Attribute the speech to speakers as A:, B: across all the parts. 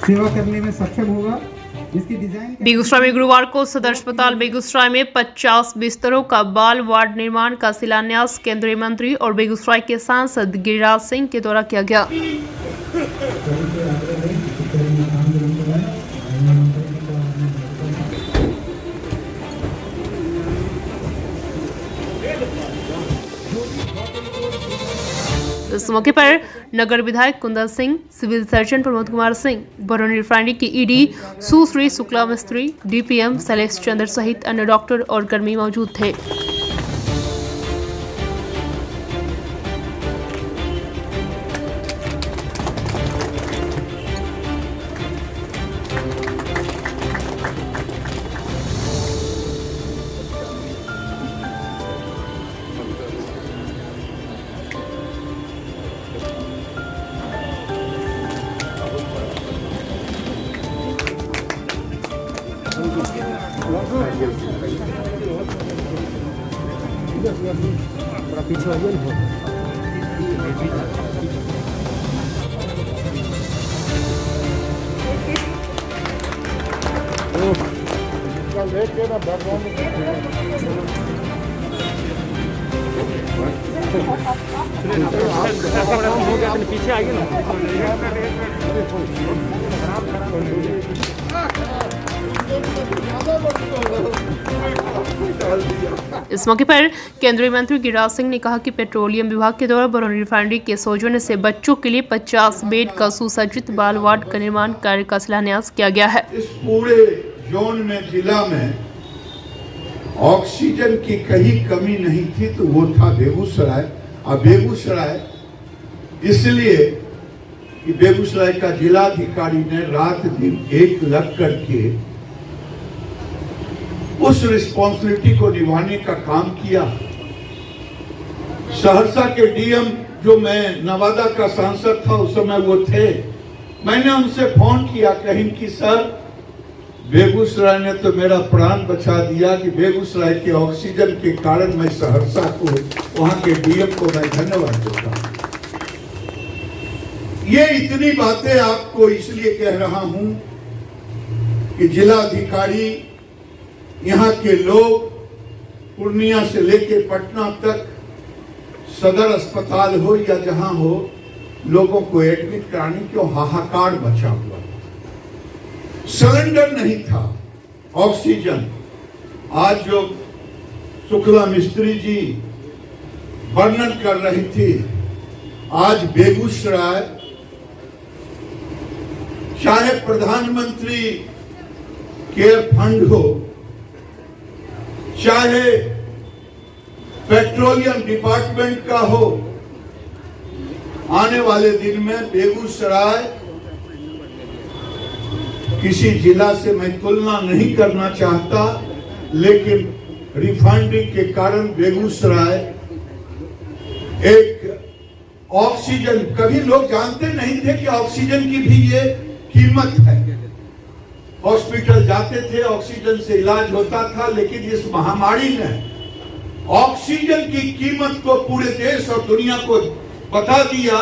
A: सेवा करने में सक्षम होगा। इसकी डिजाइन
B: बेगूसराय में गुरुवार को सदर अस्पताल बेगूसराय में 50 बिस्तरों का बाल वार्ड निर्माण का शिलान्यास केंद्रीय मंत्री और बेगूसराय के सांसद गिरिराज सिंह के द्वारा किया गया। इस मौके पर नगर विधायक Kundan Singh, civil surgeon Pramod Kumar Singh, Barauni refinery की ईडी सुश्री शुक्ला मिस्त्री, डीपीएम शैलेश चंद्र सहित अन्य डॉक्टर और कर्मी मौजूद थे।
A: थोड़ा पीछे आइए ना। लेके ना बैकग्राउंड में पीछे आइए ना।
B: इस मौके पर केंद्रीय मंत्री गिरिराज सिंह ने कहा कि पेट्रोलियम विभाग के द्वारा बरौनी रिफाइनरी के सौजन्य से बच्चों के लिए 50 बेड का सुसज्जित बाल वार्ड का निर्माण कार्य का शिलान्यास किया गया है।
C: इस पूरे जोन में, जिला में ऑक्सीजन की कहीं कमी नहीं थी तो वो था बेगूसराय। और बेगूसराय इसलिए कि बेगूसराय का जिलाधिकारी ने रात दिन एक लग करके उस रिस्पॉन्सिबिलिटी को निभाने का काम किया। सहरसा के डीएम, जो मैं नवादा का सांसद था उस समय वो थे, मैंने उनसे फोन किया, कहीं कि सर बेगूसराय ने तो मेरा प्राण बचा दिया कि बेगूसराय के ऑक्सीजन के कारण मैं सहरसा को, वहां के डीएम को मैं धन्यवाद देता हूं। ये इतनी बातें आपको इसलिए कह रहा हूं कि जिलाधिकारी, यहाँ के लोग, पूर्णिया से लेके पटना तक सदर अस्पताल हो या जहां हो, लोगों को एडमिट कराने की हाहाकार मचा हुआ। सिलेंडर नहीं था, ऑक्सीजन। आज जो शुक्ला मिस्त्री जी वर्णन कर रही थी, आज बेगूसराय चाहे प्रधानमंत्री केयर फंड हो, चाहे पेट्रोलियम डिपार्टमेंट का हो, आने वाले दिन में बेगूसराय, किसी जिला से मैं तुलना नहीं करना चाहता, लेकिन रिफाइनरी के कारण बेगूसराय एक ऑक्सीजन, कभी लोग जानते नहीं थे कि ऑक्सीजन की भी ये कीमत है। हॉस्पिटल जाते थे, ऑक्सीजन से इलाज होता था, लेकिन इस महामारी ने ऑक्सीजन की कीमत को पूरे देश और दुनिया को बता दिया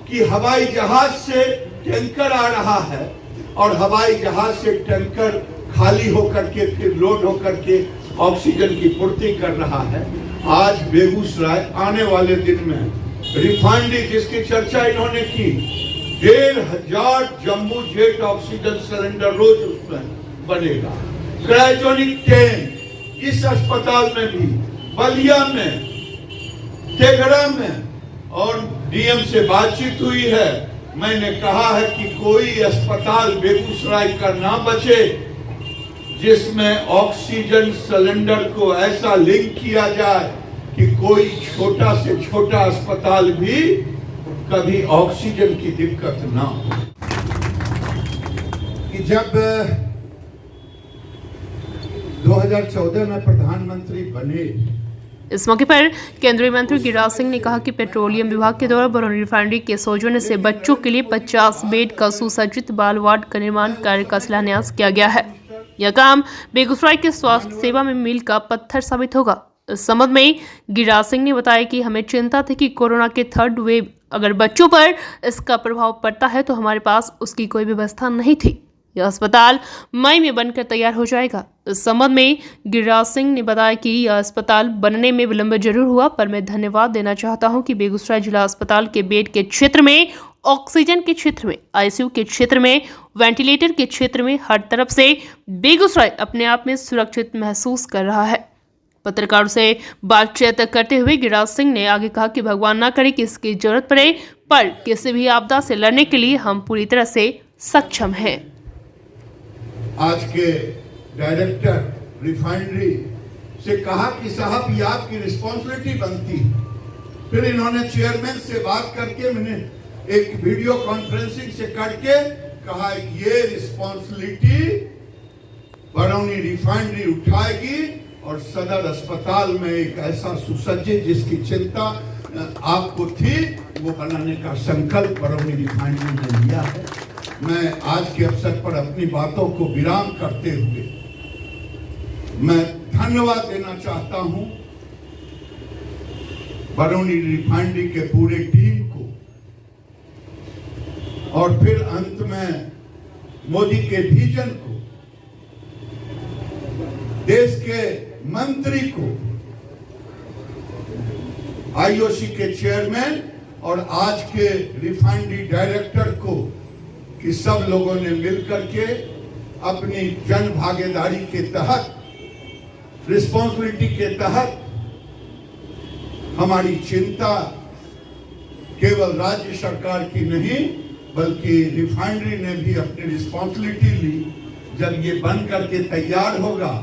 C: कि हवाई जहाज से टैंकर आ रहा है और हवाई जहाज से टैंकर खाली होकर के फिर लोड होकर के ऑक्सीजन की पूर्ति कर रहा है। आज बेगूसराय आने वाले दिन में रिफाइनरी, जिसकी चर्चा इन्होंने की, 1500 जम्बो जेट ऑक्सीजन सिलेंडर रोज उसमें बनेगा। क्रायोजेनिक टैंक इस अस्पताल में भी, बलिया में, तेघड़ा में, और डीएम से बातचीत हुई है। मैंने कहा है कि कोई अस्पताल बेगूसराय का ना बचे जिसमें ऑक्सीजन सिलेंडर को ऐसा लिंक किया जाए कि कोई छोटा से छोटा अस्पताल भी कभी ऑक्सीजन की दिक्कत ना हो। कि जब 2014 में प्रधानमंत्री बने,
B: इस मौके पर केंद्रीय मंत्री गिरिराज सिंह ने कहा कि पेट्रोलियम विभाग के द्वारा बरौनी रिफाइनरी के सौजन्य से बच्चों के लिए 50 बेड का सुसज्जित बाल वार्ड का निर्माण कार्य का शिलान्यास किया गया है। यह काम बेगूसराय के स्वास्थ्य सेवा में मील का पत्थर साबित होगा। इस संबंध में गिरिराज सिंह ने बताया कि हमें चिंता थी कि कोरोना के थर्ड वेव अगर बच्चों पर इसका प्रभाव पड़ता है तो हमारे पास उसकी कोई व्यवस्था नहीं थी। यह अस्पताल मई में बनकर तैयार हो जाएगा। इस संबंध में गिरिराज सिंह ने बताया कि यह अस्पताल बनने में विलंब जरूर हुआ, पर मैं धन्यवाद देना चाहता हूं कि बेगूसराय जिला अस्पताल के बेड के क्षेत्र में, ऑक्सीजन के क्षेत्र में, आईसीयू के क्षेत्र में, वेंटिलेटर के क्षेत्र में हर तरफ से बेगूसराय अपने आप में सुरक्षित महसूस कर रहा है। पत्रकारों से बातचीत करते हुए गिरिराज सिंह ने आगे कहा कि भगवान ना करे कि इसकी जरूरत पड़े, पर किसी भी आपदा से लड़ने के लिए हम पूरी तरह से सक्षम हैं।
C: आज के डायरेक्टर रिफाइनरी से कहा कि साहब ये आपकी रिस्पॉन्सिबिलिटी बनती है। फिर इन्होंने चेयरमैन से बात करके, मैंने एक वीडियो कॉन्फ्रेंसिंग से करके कहा ये रिस्पॉन्सिबिलिटी बरौनी रिफाइनरी उठाएगी और सदर अस्पताल में एक ऐसा सुसज्जित जिसकी चिंता आपको थी वो बनाने का संकल्प बरौनी रिफाइनरी ने लिया है। मैं आज के अवसर पर अपनी बातों को विराम करते हुए मैं धन्यवाद देना चाहता हूं बरौनी रिफाइनरी के पूरे टीम को, और फिर अंत में मोदी के विजन को, देश के मंत्री को, आईओसी के चेयरमैन और आज के रिफाइनरी डायरेक्टर को, कि सब लोगों ने मिलकर के अपनी जन भागीदारी के तहत, रिस्पॉन्सिबिलिटी के तहत हमारी चिंता केवल राज्य सरकार की नहीं बल्कि रिफाइनरी ने भी अपनी रिस्पॉन्सिबिलिटी ली। जब ये बन करके तैयार होगा,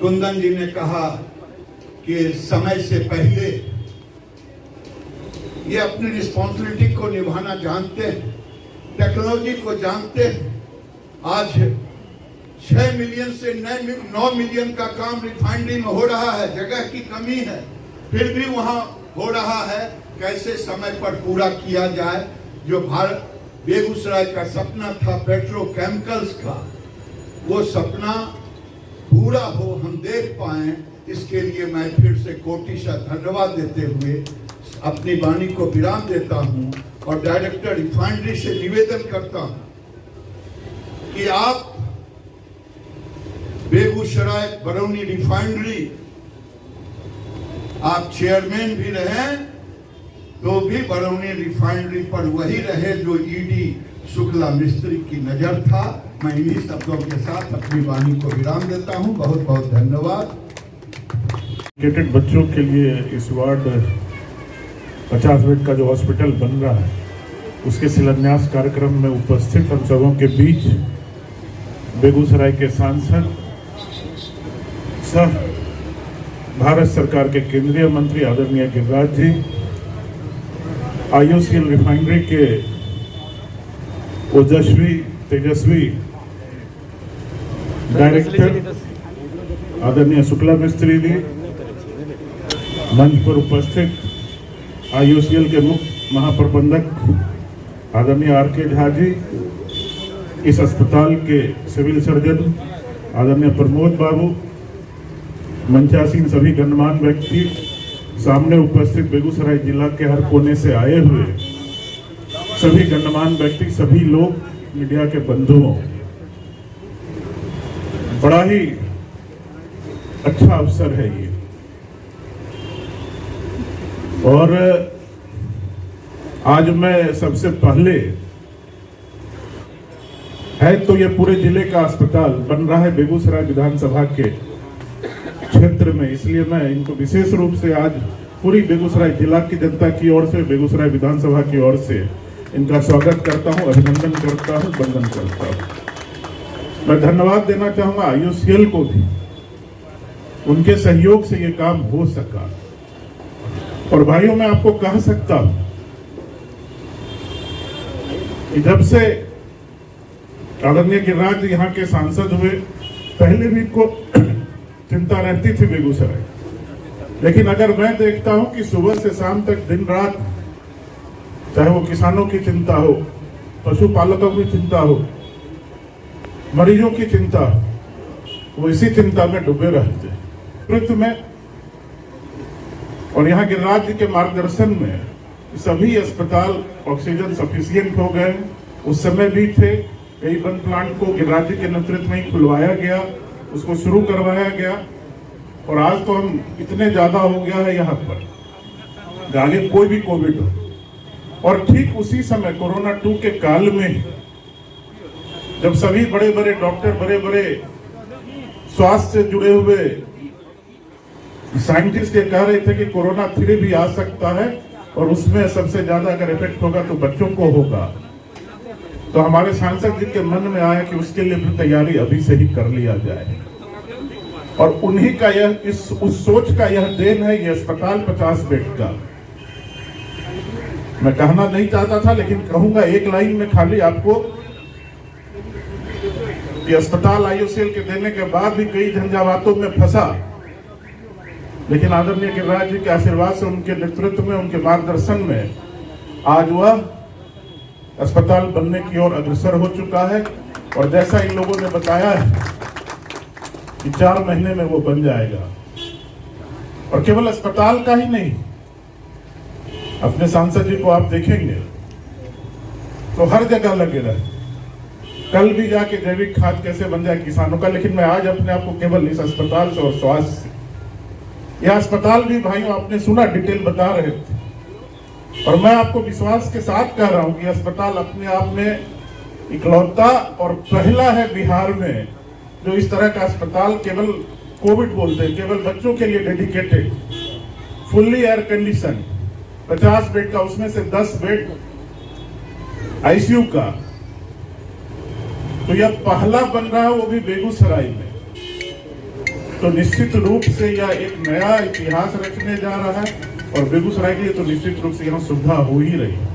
C: कुंदन जी ने कहा कि समय से पहले ये अपनी रिस्पॉन्सिबिलिटी को निभाना जानते हैं, टेक्नोलॉजी को जानते हैं। आज 6 मिलियन से 9 मिलियन का काम रिफाइनरी में हो रहा है, जगह की कमी है, फिर भी वहां हो रहा है। कैसे समय पर पूरा किया जाए, जो भारत बेगूसराय का सपना था पेट्रोकेमिकल्स का, वो सपना पूरा हो, हम देख पाए, इसके लिए मैं फिर से कोटिशा धन्यवाद देते हुए अपनी वाणी को विराम देता हूं और डायरेक्टर रिफाइनरी से निवेदन करता हूं कि आप बेगूसराय बरौनी रिफाइनरी, आप चेयरमैन भी रहे तो भी बरौनी रिफाइनरी पर वही रहे जो ईडी शुक्ला मिस्त्री की नजर था। मैं इन्हीं शब्दों के साथ अपनी वाणी को विराम देता हूं। बहुत बहुत धन्यवाद।
D: बच्चों के लिए इस वार्ड 50 बेड का जो हॉस्पिटल बन रहा है, उसके शिलान्यास कार्यक्रम में उपस्थित हम सबों के बीच बेगूसराय के सांसद सह भारत सरकार के केंद्रीय मंत्री आदरणीय गिरिराज जी, आईओसीएल रिफाइनरी के ओजस्वी तेजस्वी डायरेक्टर आदरणीय शुक्ला मिस्त्री जी, मंच पर उपस्थित आईओसीएल के मुख्य महाप्रबंधक आदरणीय आर.के. झा जी, इस अस्पताल के सिविल सर्जन आदरणीय प्रमोद बाबू, मंचासीन सभी गणमान्य व्यक्ति, सामने उपस्थित बेगूसराय जिला के हर कोने से आए हुए सभी गणमान्य व्यक्ति, सभी लोग, मीडिया के बंधुओं, बड़ा ही अच्छा अवसर है ये। और आज मैं सबसे पहले, है तो ये पूरे जिले का अस्पताल बन रहा है बेगूसराय विधानसभा के क्षेत्र में, इसलिए मैं इनको विशेष रूप से आज पूरी बेगूसराय जिला की जनता की ओर से, बेगूसराय विधानसभा की ओर से इनका स्वागत करता हूं, अभिनंदन करता हूं, वंदन करता हूं। मैं धन्यवाद देना चाहूंगा आईओसीएल को भी, उनके सहयोग से ये काम हो सका। और भाइयों, मैं आपको कह सकता हूं कि जब से आदरणीय गिरिराज यहाँ के सांसद हुए, पहले भी को चिंता रहती थी बेगूसराय, लेकिन अगर मैं देखता हूं कि सुबह से शाम तक दिन रात, चाहे वो किसानों की चिंता हो, पशुपालकों की चिंता हो, मरीजों की चिंता हो, वो इसी चिंता में डूबे रहते हैं। में और यहाँ गिरिराज जी के मार्गदर्शन में सभी अस्पताल ऑक्सीजन सफिशिएंट हो गए। उस समय भी थे, कई बंद प्लांट को राज्य के नेतृत्व में ही खुलवाया गया, उसको शुरू करवाया गया और आज तो हम इतने ज्यादा हो गया है यहाँ पर आगे कोई भी कोविड हो। और ठीक उसी समय कोरोना 2 के काल में जब सभी बड़े बड़े डॉक्टर, बड़े बड़े स्वास्थ्य से जुड़े हुए साइंटिस्ट ये कह रहे थे कि कोरोना 3 भी आ सकता है और उसमें सबसे ज्यादा अगर इफेक्ट होगा तो बच्चों को होगा, तो हमारे सांसद जी के मन में आया कि उसके लिए भी तैयारी अभी से ही कर लिया जाए। और उन्हीं का उस सोच का यह देन है ये अस्पताल 50 बेड का। मैं कहना नहीं चाहता था लेकिन कहूंगा एक लाइन में खाली आपको कि अस्पताल आईयूसीएल के देने के बाद भी कई झंझावातों में फंसा, लेकिन आदरणीय गिरिराज जी के आशीर्वाद से, उनके नेतृत्व में, उनके मार्गदर्शन में आज वह अस्पताल बनने की ओर अग्रसर हो चुका है। और जैसा इन लोगों ने बताया है कि 4 महीने में वो बन जाएगा। और केवल अस्पताल का ही नहीं, अपने सांसद जी को आप देखेंगे तो हर जगह लगे रहे। कल भी जाके जैविक खाद कैसे बन जाए किसानों का, लेकिन मैं आज अपने आप को केवल इस अस्पताल से और स्वास्थ्य से, यह अस्पताल भी भाइयों आपने सुना डिटेल बता रहे थे और मैं आपको विश्वास के साथ कह रहा हूं कि अस्पताल अपने आप में इकलौता और पहला है बिहार में जो इस तरह का अस्पताल केवल कोविड बोलते हैं, केवल बच्चों के लिए dedicated, fully air condition, 50 bed का, उसमें से 10 बेड आईसीयू का। तो यह पहला बन रहा है, वो भी बेगूसराय में। तो निश्चित रूप से यह एक नया इतिहास रचने जा रहा है और बेगूसराय के लिए तो निश्चित रूप से यहाँ सुविधा हो ही रही है।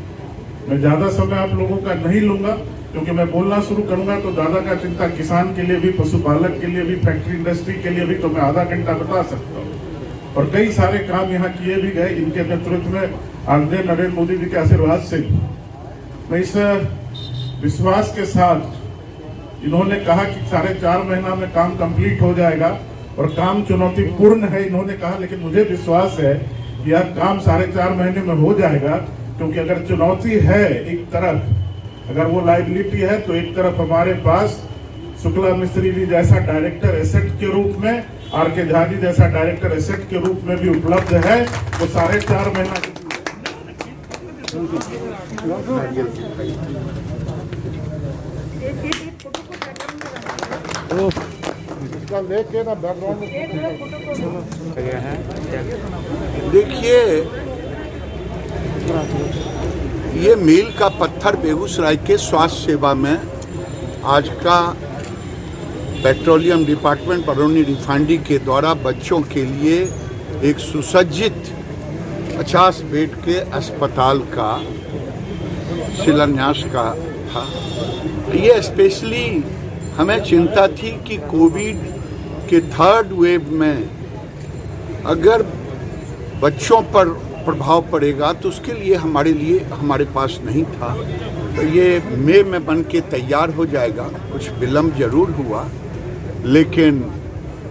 D: मैं ज्यादा समय आप लोगों का नहीं लूंगा क्योंकि मैं बोलना शुरू करूंगा तो दादा का चिंता किसान के लिए भी, पशुपालक के लिए भी, फैक्ट्री इंडस्ट्री के लिए भी तो मैं आधा घंटा बता सकता हूँ। और कई सारे काम यहाँ किए भी गए इनके नेतृत्व में, आदरणीय नरेंद्र मोदी जी के आशीर्वाद से। मैं इस विश्वास के साथ, इन्होंने कहा कि 4.5 महीना में काम कंप्लीट हो जाएगा और काम चुनौतीपूर्ण है इन्होंने कहा, लेकिन मुझे विश्वास है कि यह काम 4.5 महीने में हो जाएगा। क्योंकि अगर चुनौती है एक तरफ, अगर वो लाइबिलिटी है तो एक तरफ हमारे पास शुक्ला मिस्त्री जी जैसा डायरेक्टर एसेट के रूप में, आर.के. झा जी जैसा डायरेक्टर एसेट के रूप में भी उपलब्ध है। वो 4.5 महीना
A: लेके ना बैकग्राउंड
C: देखिए, ये मील का पत्थर बेगूसराय के स्वास्थ्य सेवा में आज का पेट्रोलियम डिपार्टमेंट बरौनी रिफाइनरी के द्वारा बच्चों के लिए एक सुसज्जित 50 बेड के अस्पताल का शिलान्यास का था। ये स्पेशली हमें चिंता थी कि कोविड के 3rd वेव में अगर बच्चों पर प्रभाव पड़ेगा तो उसके लिए हमारे पास नहीं था। तो ये मई में बन के तैयार हो जाएगा। कुछ विलम्ब जरूर हुआ, लेकिन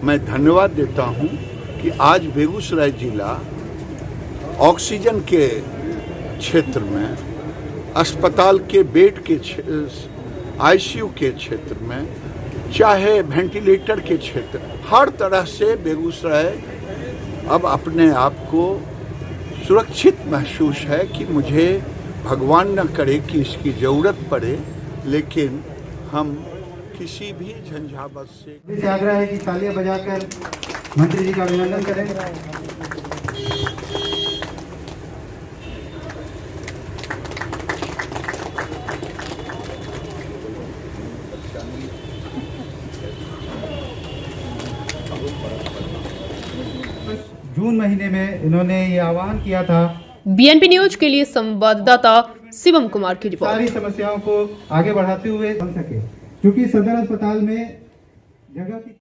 C: मैं धन्यवाद देता हूँ कि आज बेगूसराय जिला ऑक्सीजन के क्षेत्र में, अस्पताल के बेड के आईसीयू के क्षेत्र में, चाहे वेंटिलेटर के क्षेत्र, हर तरह से बेगूसराय अब अपने आप को सुरक्षित महसूस है कि मुझे भगवान न करे कि इसकी ज़रूरत पड़े, लेकिन हम किसी भी झंझावत से
A: आग्रह है कि तालियां बजाकर मंत्री जी का अभिनंदन करें। जून महीने में इन्होंने ये आह्वान किया था।
B: बीएनपी न्यूज के लिए संवाददाता शिवम कुमार की रिपोर्ट।
A: सारी समस्याओं को आगे बढ़ाते हुए बन सके, क्योंकि सदर अस्पताल में जगह की